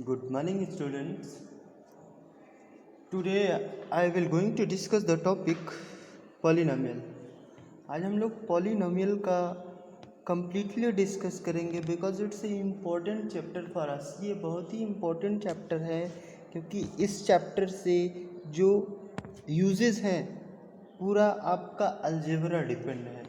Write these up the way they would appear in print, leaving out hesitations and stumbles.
Good morning, students. Today I will going to discuss the topic polynomial. आज हम लोग polynomial का completely discuss करेंगे because it's a important chapter for us. ये बहुत ही important chapter है क्योंकि इस चैप्टर से जो यूजेस हैं पूरा आपका अलजेब्रा डिपेंड है।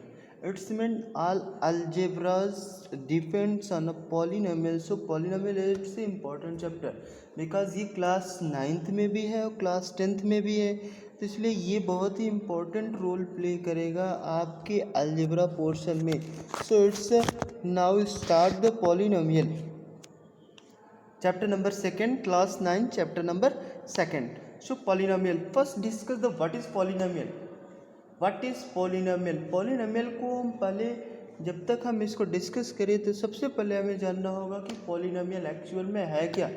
It's mean all algebras depends on a polynomial. So polynomial it's a important chapter because ये क्लास 9th में भी है और क्लास 10th में भी है, तो इसलिए ये बहुत ही इम्पोर्टेंट रोल प्ले करेगा आपके अलजेब्रा पोर्शन में। So it's now start the polynomial chapter number 2 class 9 chapter number 2। So polynomial first discuss the what is polynomial. What is polynomial? Polynomial को हम पहले जब तक हम इसको डिस्कस करें तो सबसे पहले हमें जानना होगा कि पॉलिनोमियल एक्चुअल में है क्या।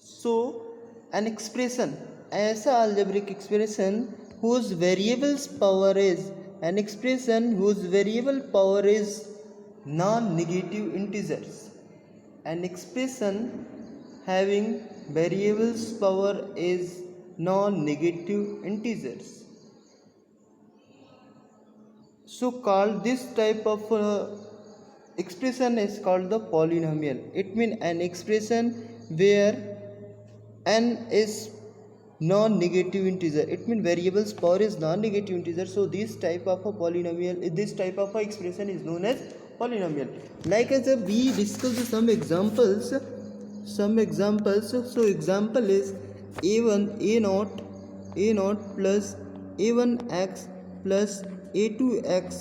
सो एन एक्सप्रेशन, ऐसा algebraic expression whose variables power is an expression whose variable power is non-negative integers. An expression having variables power is non-negative integers. So called this type of expression is called the polynomial. It means an expression where n is non-negative integer. It means variables power is non-negative integer. So this type of a polynomial, this type of a expression is known as polynomial. Like as we discuss some examples. So example is a0 plus a1x plus a2x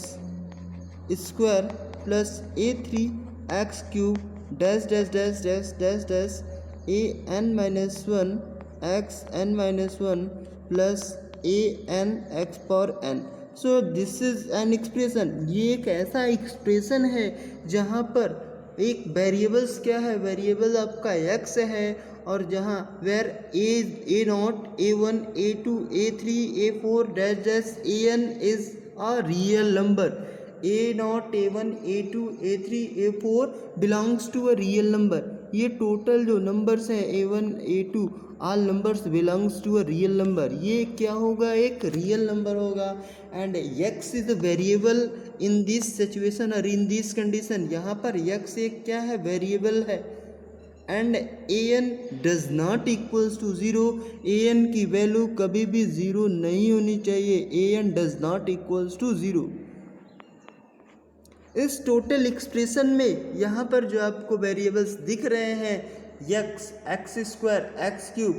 square plus a3x cube dash dash dash dash dash dash an minus 1 x n minus 1 plus a n x power n. So this is an expression. ये एक ऐसा expression है जहाँ पर एक variables क्या है, variable आपका x है और जहाँ where A naught A one A two A three A four dash dash A N is a real number. A naught A one A two A three A four belongs to a real number. ये total जो numbers हैं A one A two all numbers belongs to a real number. ये क्या होगा, एक real number होगा। And x is a variable in this situation और in this condition. यहाँ पर x एक क्या है, वेरिएबल है। And A N does not equals to 0। A N की वैल्यू कभी भी 0 नहीं होनी चाहिए। A N does not equals to 0। इस टोटल एक्सप्रेशन में यहाँ पर जो आपको वेरिएबल्स दिख रहे हैं x, x square, x cube,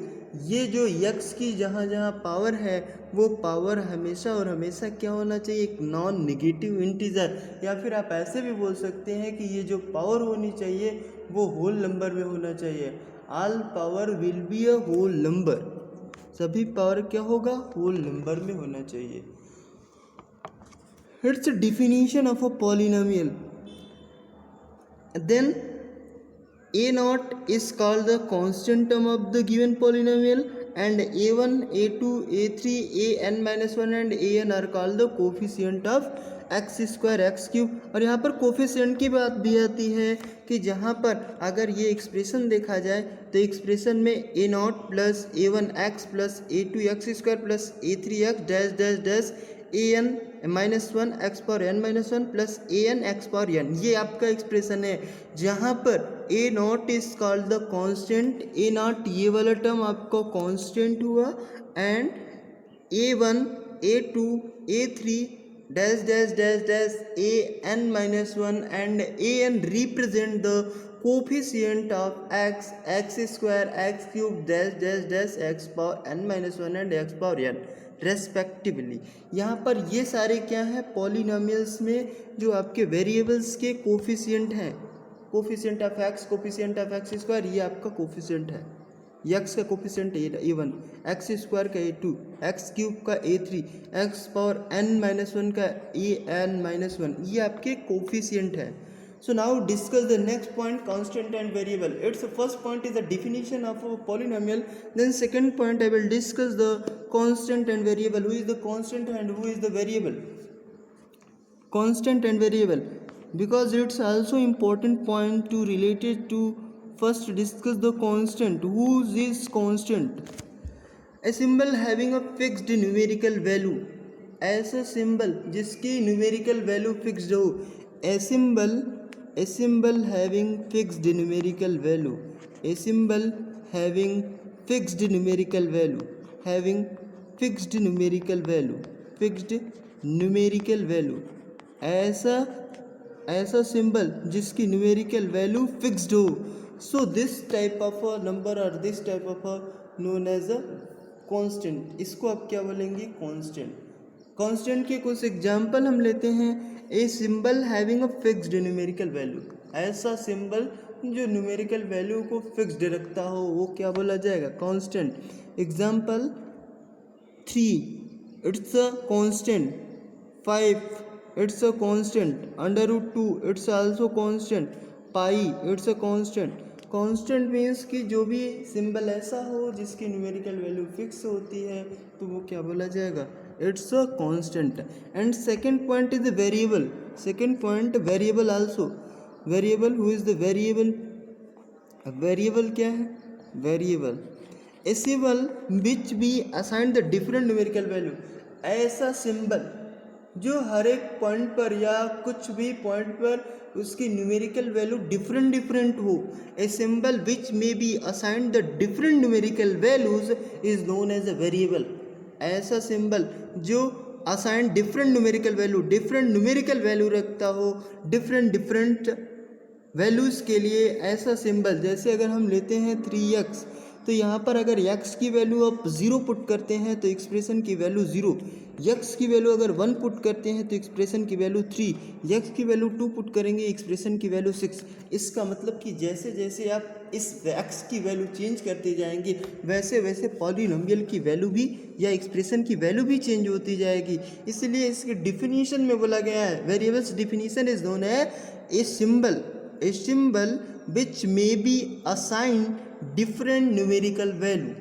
ये जो x की जहाँ जहाँ पावर है वो पावर हमेशा और हमेशा क्या होना चाहिए, एक नॉन निगेटिव इंटीजर। या फिर आप ऐसे भी बोल सकते हैं कि ये जो पावर होनी चाहिए वो होल नंबर में होना चाहिए। All power will be a whole number. सभी पावर क्या होगा, होल नंबर में होना चाहिए। It's a definition of a polynomial. Then a naught is called the constant term of the given polynomial and a1, a2, a3, an minus 1 and an are called the coefficient of x square x cube. और यहाँ पर coefficient की बात भी आती है कि जहाँ पर अगर ये एक्सप्रेशन देखा जाए तो एक्सप्रेशन में a naught plus a one x plus a two x square plus a three x dash dash dash A n minus 1 x power n minus 1 plus a n x power n, ये आपका expression है। जहाँ पर a naught is called the constant, a naught ये वाला term आपका constant हुआ। And a one A two A three dash dash dash dash A n minus 1 and A n represent the coefficient of x, x square, x cube dash dash dash x power n minus 1 and x power n respectively. यहाँ पर ये सारे क्या है, polynomials में जो आपके variables के कोफिशिएंट हैं, coefficient of x, coefficient of x square, ये आपका कोफिशिएंट है। एक्स का coefficient a one, x square का ए टू, एक्स क्यूब का a three, x power n minus 1 का ए एन माइनस 1, ये आपके कोफिशिएंट है। So now discuss the next point, constant and variable. Its first point is the definition of a polynomial. Then second point I will discuss the constant and variable. Who is the constant and who is the variable? Constant and variable, because it's also important point to relate it to First discuss the constant. Whose is constant? A symbol having a fixed numerical value. ऐसा symbol जिसकी numerical value fixed हो. A symbol having fixed numerical value. A symbol having fixed numerical value. Having fixed numerical value. Fixed numerical value. ऐसा symbol जिसकी numerical value fixed हो. So this type of a number और this type of a known as a constant. इसको आप क्या बोलेंगे? Constant. Constant के कुछ एग्जांपल हम लेते हैं. A symbol having a fixed numerical value. ऐसा सिंबल जो न्यूमेरिकल वैल्यू को फिक्स्ड रखता हो वो क्या बोला जाएगा? Constant. Example 3 it's a constant. 5 it's a constant. under root 2 it's also constant. pi it's a constant. Constant means कि जो भी सिंबल ऐसा हो जिसकी न्यूमेरिकल वैल्यू फिक्स होती है तो वो क्या बोला जाएगा? It's a constant. And second point is variable. Second point variable also. Variable who is the variable? Variable क्या है? Variable A symbol which be assign the different numerical value. ऐसा सिंबल जो हर एक पॉइंट पर या कुछ भी पॉइंट पर उसकी न्यूमेरिकल वैल्यू डिफरेंट हो. A symbol which may be assigned the different numerical values is known as a variable. ऐसा सिंबल जो असाइन डिफरेंट न्यूमेरिकल वैल्यू रखता हो डिफरेंट वैल्यूज़ के लिए. ऐसा सिंबल जैसे अगर हम लेते हैं 3x तो यहाँ पर अगर x की वैल्यू आप 0 पुट करते हैं तो एक्सप्रेशन की वैल्यू 0. x की वैल्यू अगर 1 पुट करते हैं तो एक्सप्रेशन की वैल्यू 3. x की वैल्यू 2 पुट करेंगे एक्सप्रेशन की वैल्यू 6. इसका मतलब कि जैसे जैसे आप इस x की वैल्यू चेंज करते जाएंगे वैसे वैसे पॉलिनोमियल की वैल्यू भी या एक्सप्रेशन की वैल्यू भी चेंज होती जाएगी. इसलिए इसके डिफिनीशन में बोला गया है वेरिएबल्स डिफिनीशन इज नोन है a symbol which may be assigned different numerical value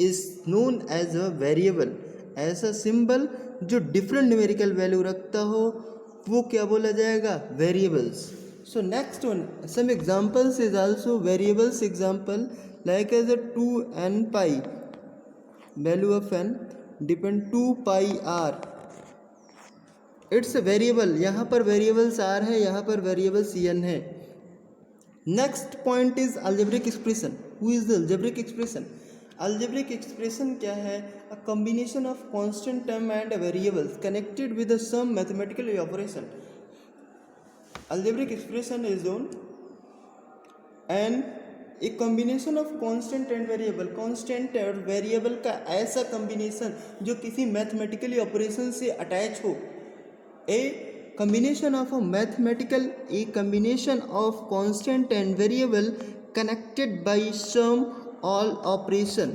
is known as a variable. ऐसा सिंबल जो डिफरेंट न्यूमेरिकल वैल्यू रखता हो वो क्या बोला जाएगा? Variables. So next one some examples is also variables. Example like as a 2n pi value of n depend 2 pi r. It's a variable. यहाँ पर वेरिएबल्स r है, यहाँ पर वेरिएबल्स n है. Next point is algebraic expression. Who is the algebraic expression? Algebraic expression क्या है? A combination of constant term and variables connected with a some mathematical operation. Algebraic expression is on and a combination of constant and variable. Constant और variable का ऐसा combination जो किसी mathematical operation से attach हो. A combination of constant and variable connected by sum all operation.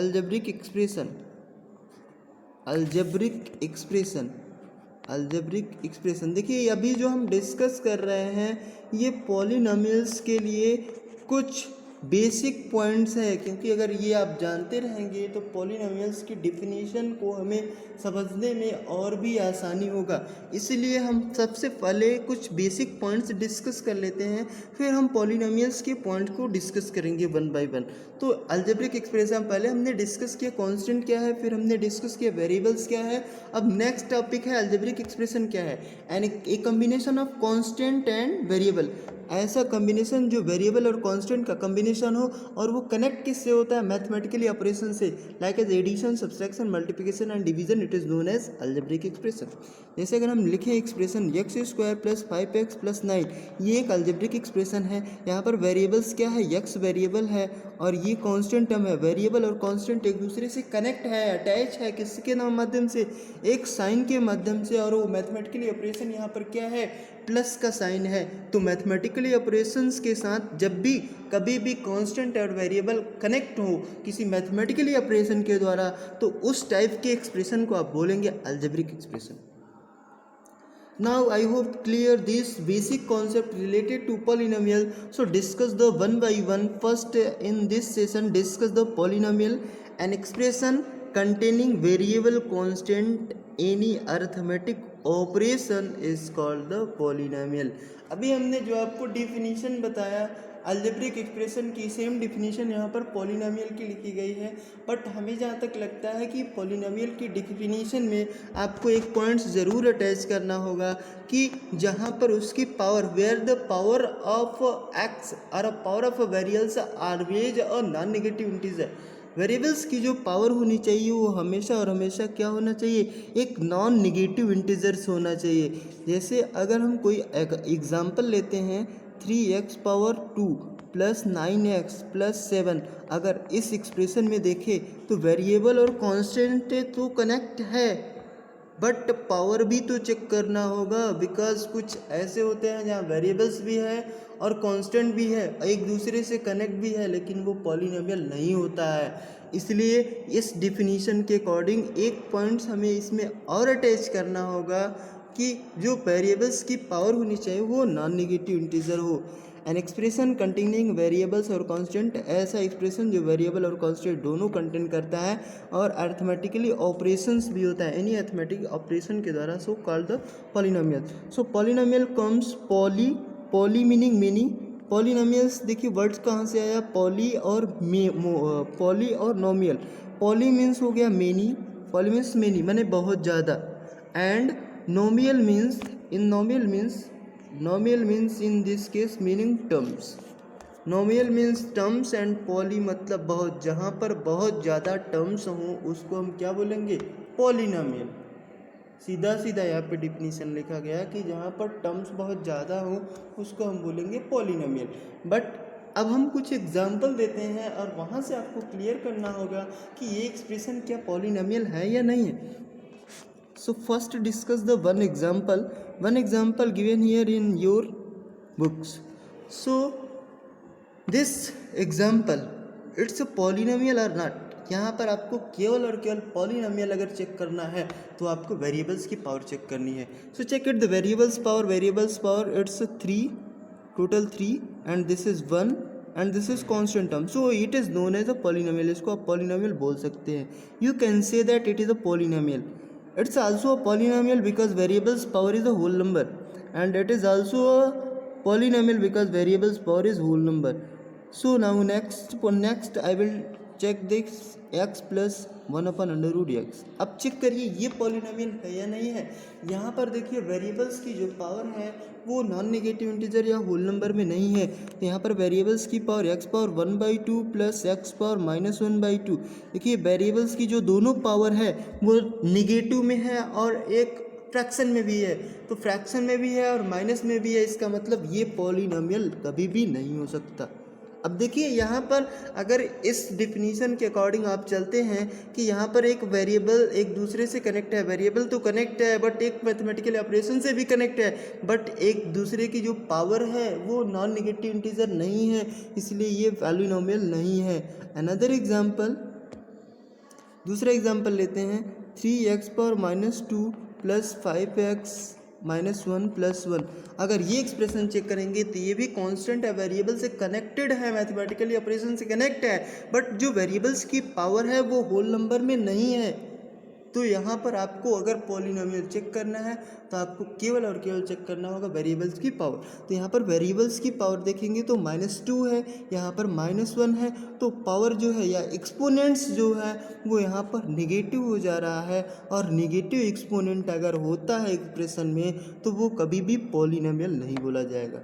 Algebraic expression. देखिए अभी जो हम डिस्कस कर रहे हैं ये पॉलिनोमियल्स के लिए कुछ बेसिक पॉइंट्स है, क्योंकि अगर ये आप जानते रहेंगे तो पॉलिनोमियल्स की डिफिनीशन को हमें समझने में और भी आसानी होगा. इसलिए हम सबसे पहले कुछ बेसिक पॉइंट्स डिस्कस कर लेते हैं, फिर हम पॉलिनोमियल्स के पॉइंट को डिस्कस करेंगे वन बाय वन. तो अलजेब्रिक एक्सप्रेशन पहले हमने डिस्कस किया कांस्टेंट क्या है, फिर हमने डिस्कस किया वेरिएबल्स क्या है. अब नेक्स्ट टॉपिक है अलजेब्रिक एक्सप्रेशन क्या है. And a combination of constant and variable. ऐसा कॉम्बिनेशन जो वेरिएबल और कांस्टेंट का कॉम्बिनेशन हो और वो कनेक्ट किससे होता है? मैथमेटिकली ऑपरेशन से. Like as addition, subtraction, multiplication and division. It is known as algebraic expression. जैसे अगर हम लिखें एक्सप्रेशन x² + 5x + 9, ये एक अलजेब्रिक एक्सप्रेशन है. यहाँ पर वेरिएबल्स क्या है? x वेरिएबल है और ये कांस्टेंट टर्म है. वेरिएबल और कांस्टेंट एक दूसरे से कनेक्ट है, अटैच है. किसके माध्यम से? एक साइन के माध्यम से. और वो मैथमेटिकली ऑपरेशन यहाँ पर क्या है? प्लस का साइन है. तो मैथमेटिकली ऑपरेशंस के साथ जब भी कभी भी कांस्टेंट और वेरिएबल कनेक्ट हो किसी मैथमेटिकली ऑपरेशन के द्वारा तो उस टाइप के एक्सप्रेशन को आप बोलेंगे algebraic expression. Now I hope clear this basic concept related to polynomial. So discuss the one by one. First in this session discuss the polynomial, an expression containing variable constant any arithmetic operation is called the polynomial. अभी हमने जो आपको definition बताया algebraic expression की same definition यहाँ पर polynomial की लिखी गई है, बट हमें जहाँ तक लगता है कि पॉलिनोमियल की डिफिनीशन में आपको एक पॉइंट्स ज़रूर अटैच करना होगा कि जहाँ पर उसकी power, where the power of x और power of variables always are non negative integer, variables की जो पावर होनी चाहिए वो हमेशा और हमेशा क्या होना चाहिए, एक नॉन निगेटिव इंटीजर्स होना चाहिए। जैसे अगर हम कोई एग्जांपल लेते हैं 3x power 2 plus 9x plus 7, अगर इस एक्सप्रेशन में देखें तो वेरिएबल और कांस्टेंट तो कनेक्ट है, बट पावर भी तो चेक करना होगा, बिकॉज कुछ ऐसे होते हैं जहाँ वेरिएबल्स भी है और कांस्टेंट भी है, एक दूसरे से कनेक्ट भी है, लेकिन वो पॉलिनोमियल नहीं होता है। इसलिए इस डिफिनीशन के अकॉर्डिंग एक पॉइंट्स हमें इसमें और अटैच करना होगा कि जो वेरिएबल्स की पावर होनी चाहिए वो नॉन नेगेटिव इंटीजर हो। एन एक्सप्रेशन कंटेनिंग वेरिएबल्स और कांस्टेंट, ऐसा एक्सप्रेशन जो वेरिएबल और कांस्टेंट दोनों कंटेन करता है और अर्थमेटिकली ऑपरेशंस भी होता है, एनी अर्थमेटिक ऑपरेशन के द्वारा, so called the polynomial. So polynomial comes poly meaning many. Polynomials देखिए वर्ड्स कहाँ से आया, पॉली और नोमियल। पॉली मीन्स हो गया मेनी, पॉली मीन्स मेनी माने बहुत ज़्यादा, and नोमियल means in this case meaning terms. नोमियल means terms and poly मतलब बहुत, जहाँ पर बहुत ज़्यादा टर्म्स हों उसको हम क्या बोलेंगे, पॉलिनोमियल। सीधा सीधा यहाँ पे डिफिनीशन लिखा गया कि जहाँ पर टर्म्स बहुत ज़्यादा हो उसको हम बोलेंगे पॉलिनोमियल। बट अब हम कुछ एग्जाम्पल देते हैं और वहाँ से आपको क्लियर करना होगा कि ये एक्सप्रेशन क्या पॉलिनोमियल है या नहीं है। So first discuss the one example given here in your books. So this example, it's a polynomial or not, यहाँ पर आपको केवल और केवल पॉलिनोमियल अगर चेक करना है तो आपको वेरिएबल्स की पावर चेक करनी है। So check it the variables power it's 3, total 3, and this is 1 and this is constant term, so it is known as a polynomial. इसको आप पॉलिनोमियल बोल सकते हैं। You can say that it is a polynomial. It's also a polynomial because variable's power is a whole number, and it is also a polynomial because variable's power is whole number. So now next I will check this x plus 1 upon under root x। अब check करिए ये polynomial है या नहीं है। यहाँ पर देखिए वेरिएबल्स की जो पावर है वो नॉन नेगेटिव इंटीजर या होल नंबर में नहीं है, तो यहाँ पर वेरिएबल्स की power x power 1/2 plus x power -1/2। देखिए वेरिएबल्स की जो दोनों पावर है वो निगेटिव में है और एक फ्रैक्शन में भी है, तो फ्रैक्शन में भी है और माइनस में भी है, इसका मतलब ये पॉलिनोमियल कभी भी नहीं हो सकता। अब देखिए यहाँ पर अगर इस डिफिनीशन के अकॉर्डिंग आप चलते हैं कि यहाँ पर एक वेरिएबल एक दूसरे से कनेक्ट है, वेरिएबल तो कनेक्ट है बट एक मैथमेटिकल ऑपरेशन से भी कनेक्ट है, बट एक दूसरे की जो पावर है वो नॉन नेगेटिव इंटीजर नहीं है, इसलिए ये पॉलिनोमियल नहीं है। अनदर एग्जांपल, दूसरा एग्जांपल लेते हैं 3x power -2 plus 5x -1 plus 1। अगर ये एक्सप्रेशन चेक करेंगे तो ये भी कांस्टेंट है, वेरिएबल से कनेक्टेड है, मैथमेटिकली ऑपरेशन से कनेक्ट है, बट जो वेरिएबल्स की पावर है वो होल नंबर में नहीं है। तो यहाँ पर आपको अगर पॉलिनोमियल चेक करना है तो आपको केवल और केवल चेक करना होगा वेरिएबल्स की पावर। तो यहाँ पर वेरिएबल्स की पावर देखेंगे तो -2 है, यहाँ पर -1 है, तो पावर जो है या एक्सपोनेंट्स जो है वो यहाँ पर निगेटिव हो जा रहा है, और निगेटिव एक्सपोनेंट अगर होता है एक्सप्रेशन में तो वो कभी भी पॉलिनोमियल नहीं बोला जाएगा।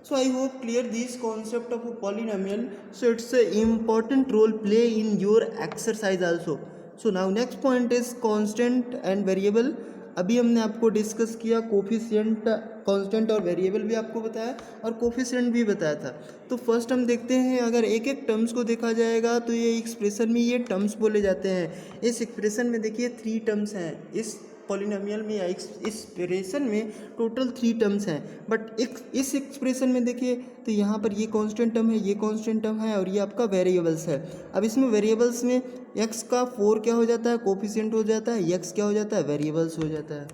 So I hope clear this concept of a polynomial. So it's an important role play in your exercise also. So now next point is constant and variable. अभी हमने आपको डिस्कस किया कोफिशिएंट, कांस्टेंट और variable भी आपको बताया और coefficient भी बताया था। तो फर्स्ट हम देखते हैं अगर एक एक टर्म्स को देखा जाएगा तो ये एक्सप्रेशन में ये टर्म्स बोले जाते हैं। इस एक्सप्रेशन में देखिए 3 टर्म्स हैं, इस पॉलिनोमियल में या एक्सप्रेशन में टोटल 3 टर्म्स हैं, बट इस एक्सप्रेशन में देखिए तो यहाँ पर ये कांस्टेंट टर्म है, ये कांस्टेंट टर्म है और ये आपका वेरिएबल्स है। अब इसमें वेरिएबल्स में x का 4 क्या हो जाता है, कोफिशिएंट हो जाता है, x क्या हो जाता है, वेरिएबल्स हो जाता है।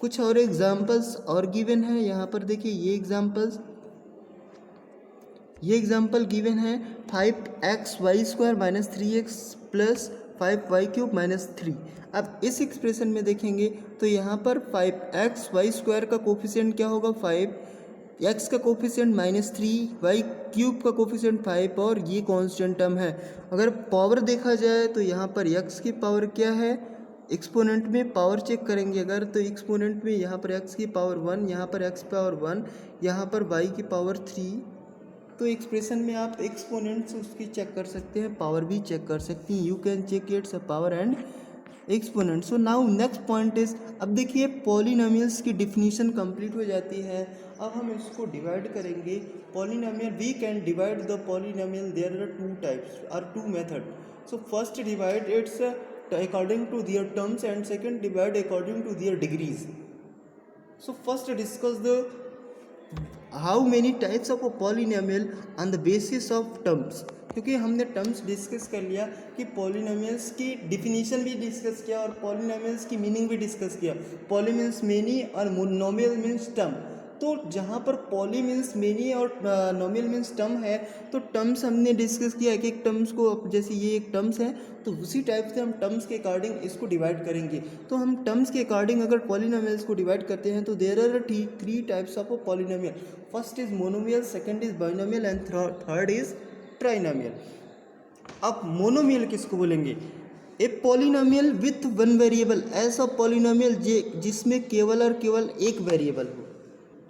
कुछ और एग्जाम्पल्स और गिवन है यहाँ पर देखिए, ये एग्जाम्पल गिवन है 5xy² - 3x प्लस 5y³ - 3। अब इस एक्सप्रेशन में देखेंगे तो यहाँ पर 5xy² का कोफिशिएंट क्या होगा 5, एक्स का कोफिशिएंट -3, वाई क्यूब का कोफिशिएंट 5 और ये कांस्टेंट टर्म है। अगर पावर देखा जाए तो यहाँ पर एक्स की पावर क्या है, एक्सपोनेंट में पावर चेक करेंगे अगर, तो एक्सपोनेंट में यहाँ पर एक्स की पावर 1, यहाँ पर एक्स पावर 1, यहाँ पर वाई की पावर 3। तो एक्सप्रेशन में आप एक्सपोनेंट्स उसकी चेक कर सकते हैं, पावर भी चेक कर सकते हैं। You can check its power and exponent. So now next point is, अब देखिए पॉलिनोमियल्स की डिफिनीशन कंप्लीट हो जाती है। अब हम इसको डिवाइड करेंगे। Polynomial, we can divide the polynomial, there are 2 types और 2 method. So first divide its according to their terms and second divide according to their degrees. So first discuss the how many types of a polynomial on the basis of terms. क्योंकि हमने terms discuss कर लिया कि polynomials की definition भी discuss किया और polynomials की मीनिंग भी डिस्कस किया। पॉली मीन्स मेनी और नोमियल मीन्स टर्म। तो जहाँ पर पॉली मीन्स मेनी और नोमियल मीन्स टर्म है, तो टर्म्स हमने डिस्कस किया एक एक टर्म्स को। अब जैसे ये एक टर्म्स है तो उसी टाइप से हम टर्म्स के अकॉर्डिंग इसको डिवाइड करेंगे। तो हम टर्म्स के अकॉर्डिंग अगर पॉलिनोमियल्स को डिवाइड करते हैं तो there are 3 types of polynomial. First is monomial, second is binomial and third is trinomial. अब मोनोमियल किसको बोलेंगे? A polynomial with one variable, ऐसा पॉलिनोमियल जिसमें केवल और केवल एक वेरिएबल हो,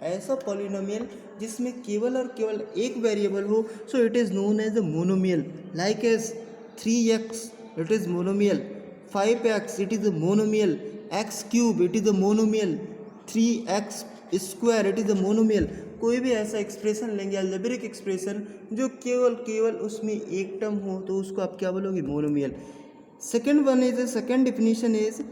ऐसा पॉलिनोमियल जिसमें केवल और केवल एक वेरिएबल हो। So it is known as a monomial. Like as 3x it is monomial, 5x it is a monomial, x cube it is a monomial, 3x square it is a monomial. कोई भी ऐसा expression लेंगे, algebraic expression, जो केवल उसमें एक term हो, तो उसको आप क्या बोलोगे? Monomial. Second one is, second definition is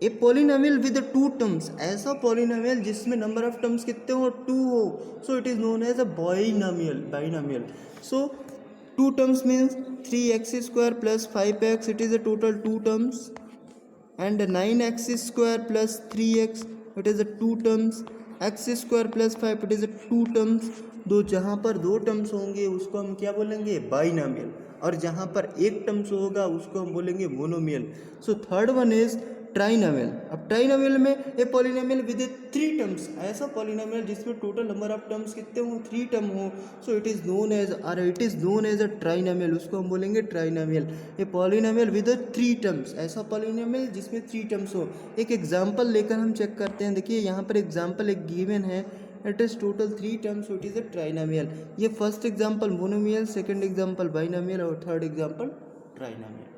a polynomial with 2 terms, ऐसा पॉलिनोमियल जिसमें नंबर ऑफ टर्म्स कितने हो? 2 हो। So it is known as a binomial. So 2 terms means 3x square plus 5x it is a total 2 terms, and 9x square plus 3x it is a 2 terms, x square plus 5 it is a 2 terms. जहाँ पर 2 terms होंगे उसको हम क्या बोलेंगे? Binomial, और जहाँ पर एक टर्म्स होगा उसको हम बोलेंगे monomial. So third one is trinomial. अब ट्राइनोमियल में ए पॉलिनोमियल विद 3 टर्म्स, ऐसा पॉलिनोमियल जिसमें टोटल नंबर ऑफ टर्म्स कितने हो? 3 टर्म हो। So it is known as a trinomial, उसको हम बोलेंगे trinomial. A polynomial with 3 terms, ऐसा पॉलिनोमियल जिसमें 3 टर्म्स हो। एक एग्जाम्पल लेकर हम चेक करते हैं। देखिए यहाँ पर एग्जाम्पल एक गिवन है, it is total 3 terms, it is a trinomial. ये first example monomial, second example binomial और third example trinomial.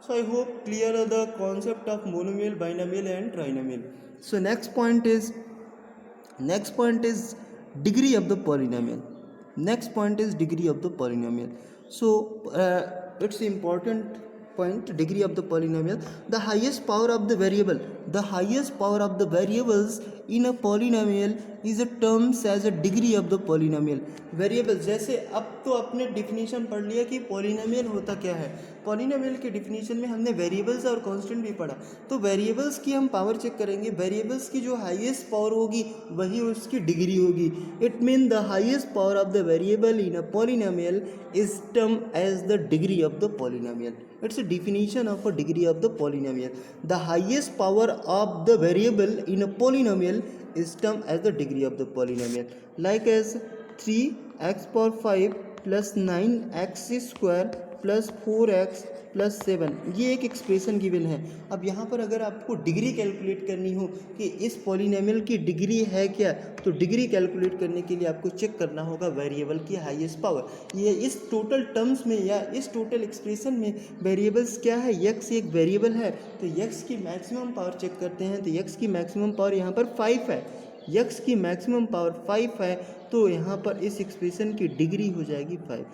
So I hope clear the concept of monomial, binomial and trinomial. So next point is degree of the polynomial. Next point is degree of the polynomial. So it's important point, degree of the polynomial. The highest power of the variables in a polynomial is a terms as a degree of the polynomial. Variables, जैसे अब तो अपने definition पढ़ लिया कि polynomial होता क्या है। पॉलिनोमियल के डिफिनीशन में हमने वेरिएबल्स और कांस्टेंट भी पढ़ा। तो वेरिएबल्स की हम पावर चेक करेंगे, वेरिएबल्स की जो हाईएस्ट पावर होगी वही उसकी डिग्री होगी। It mean the highest power of the variable in a polynomial is term as the degree of the polynomial. It's a definition of a degree of the polynomial. The highest power of the variable in a polynomial is termed as the degree of the polynomial. Like as 3x power 5 plus 9x square plus 4x plus 7, ये एक expression given है। अब यहाँ पर अगर आपको degree calculate करनी हो कि इस पॉलिनोमियल की डिग्री है क्या, तो डिग्री कैलकुलेट करने के लिए आपको चेक करना होगा वेरिएबल की हाईएस्ट पावर। ये इस टोटल टर्म्स में या इस टोटल एक्सप्रेशन में वेरिएबल्स क्या है? x एक वेरिएबल है, तो x की मैक्सिमम पावर चेक करते हैं। तो x की मैक्सिमम पावर यहाँ पर 5 है, x की मैक्सिमम पावर 5 है, तो यहाँ पर इस एक्सप्रेशन की डिग्री हो जाएगी 5।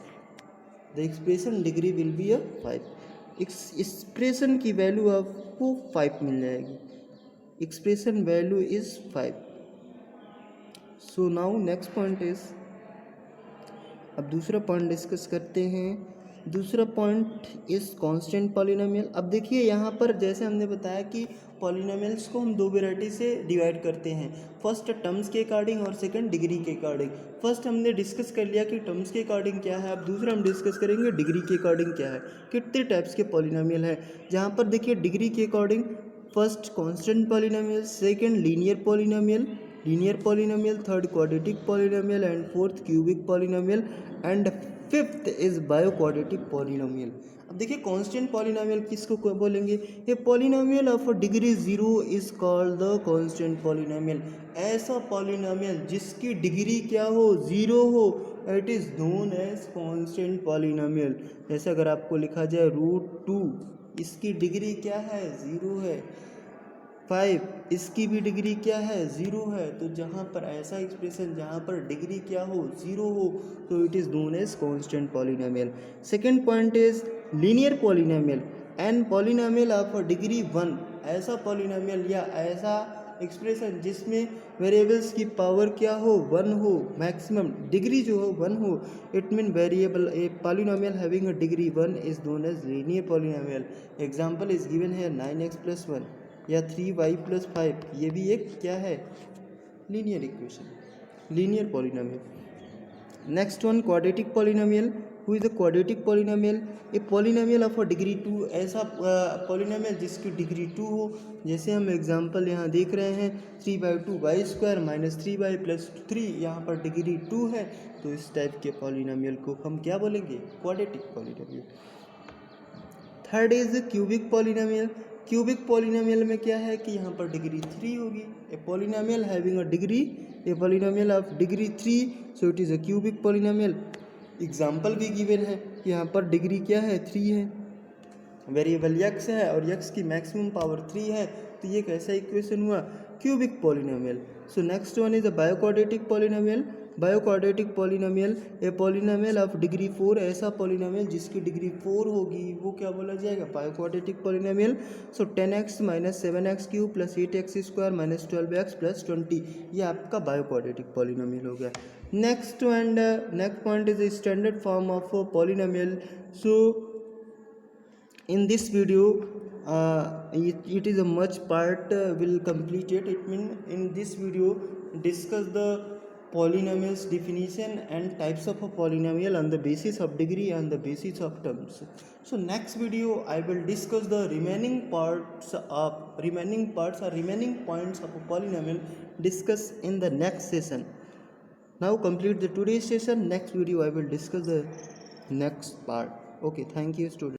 The expression degree will be a 5। Expression की वैल्यू आपको 5 मिल जाएगी। Expression value is 5। So now next point is, अब दूसरा पॉइंट डिस्कस करते हैं। दूसरा पॉइंट इज कांस्टेंट पॉलिनोमियल। अब देखिए यहाँ पर जैसे हमने बताया कि पॉलिनोमियल्स को हम 2 वेराइटी से डिवाइड करते हैं, फर्स्ट टर्म्स के अकॉर्डिंग और सेकंड डिग्री के अकॉर्डिंग। फर्स्ट हमने डिस्कस कर लिया कि टर्म्स के अकॉर्डिंग क्या है, अब दूसरा हम डिस्कस करेंगे डिग्री के अकॉर्डिंग क्या है, कितने टाइप्स के पॉलिनोमियल है। जहाँ पर देखिए डिग्री के according first constant polynomial, second linear polynomial, linear polynomial, third quadratic polynomial, and fourth cubic polynomial, and fifth is biquadratic polynomial. अब देखिए कांस्टेंट पॉलिनोमियल किसको बोलेंगे, ये polynomial of degree zero is called the constant polynomial. ऐसा polynomial जिसकी degree क्या हो, zero हो, it is known as constant polynomial. जैसे अगर आपको लिखा जाए √2, इसकी डिग्री क्या है, ज़ीरो है। 5, इसकी भी डिग्री क्या है, ज़ीरो है। तो जहाँ पर ऐसा एक्सप्रेशन जहाँ पर डिग्री क्या हो, ज़ीरो हो, तो it is known as constant polynomial. Second point is linear polynomial and polynomial of degree 1। ऐसा पॉलिनोमियल या ऐसा एक्सप्रेशन जिसमें वेरिएबल्स की पावर क्या हो, 1 हो, मैक्सिमम डिग्री जो हो 1 हो, it mean variable a polynomial having a degree 1 is known as linear polynomial. Example is given है 9x + 1 या 3y + 5, ये भी एक क्या है, linear equation, linear polynomial. Next one quadratic polynomial. Who is the quadratic polynomial, a polynomial of a degree 2। ऐसा polynomial जिसकी degree 2 हो। जैसे हम एग्जांपल यहाँ देख रहे हैं 3/2y² - 3y + 3, यहाँ पर डिग्री 2 है, तो इस टाइप के पॉलिनोमियल को हम क्या बोलेंगे, quadratic polynomial. Third is cubic polynomial. Cubic polynomial में क्या है कि यहाँ पर डिग्री 3 होगी। ए polynomial having a degree, A polynomial of degree 3, so it is a cubic polynomial. Example भी गिवन है कि यहाँ पर डिग्री क्या है, 3 है, वेरिएबल x है और x की मैक्सिमम पावर 3 है, तो ये कैसा इक्वेशन हुआ, cubic polynomial. So next one is a biquadratic polynomial. Biquadratic polynomial, a polynomial of degree 4। ऐसा पॉलिनोमियल जिसकी डिग्री 4 होगी वो क्या बोला जाएगा, बायोक्वाड्रेटिक पॉलिनोमियल। सो 10x - 7x³ + 8x² - 12x + 20, ये आपका बायोक्वाड्रेटिक पॉलिनोमियल हो गया। Next point is standard form of polynomial. So in this video it is a much part will complete it. It mean in this video discuss the polynomials definition and types of a polynomial on the basis of degree and the basis of terms. So next video I will discuss the remaining points of a polynomial, discuss in the next session. Now complete the today's session. Next video I will discuss the next part. Okay, thank you students.